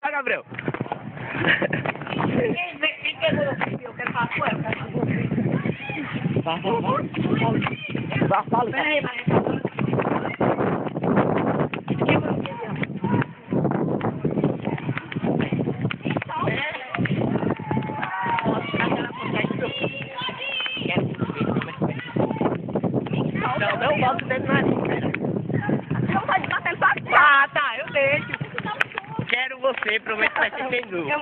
Vai, Gabriel. Quem pegou eu quero falar com ela. Fala. Peraí, vai. Não boto dentro do nariz, cara. Não pode bater só aqui. Ah, tá, eu deixo. Quero você, prometo que vai ser sem dúvida.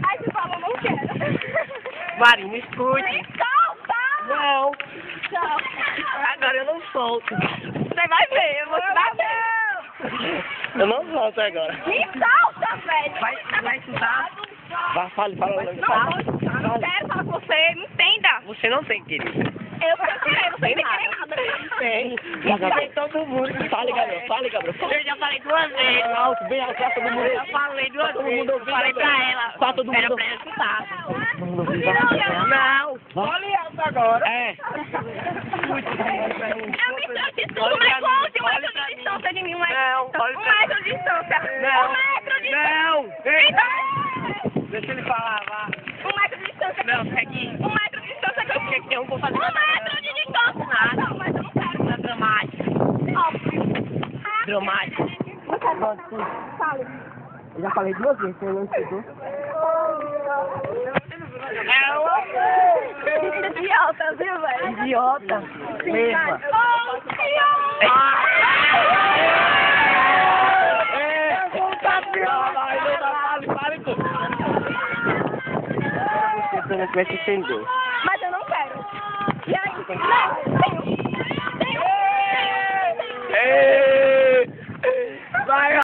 Ai, você falou, não quero. Marina, escute. Me solta! Não, Tchau. agora eu não solto. Você vai ver, eu vou te bater. Eu não solto agora. Me solta, velho. Vai chutar? Fala logo. Não quero falar com você, me entenda. Você não tem, querido. Eu quero, você não tem nada. Tem. Já falei todo mundo. Fale, Gabriel. Eu já falei 2 vezes. Alto, bem alto, pra todo mundo. Eu já falei 2 todo vezes. mundo ouvir, Falei pra ela. Pra todo mundo Era ouvir. pra ela escutar. Não. Olha alto agora. É. Eu me trouxe tudo, mas conte 1 metro de distância de mim. 1 metro de distância. Não. 1 metro de distância. Não. Então, Deixa ele falar, vá. 1 metro de distância. Não, fica aqui. 1 metro de distância que eu O que eu vou fazer? 1 metro de distância. Não, mas eu não quero. Não é dramático. Dramático. Eu já falei 2 vezes, você não escutou? Idiota, viu, velho? Idiota. Mesma. Oh, idiota! Fale tudo. Você não vai se entender. Mas eu não quero. E aí? Não, tenho. Vai,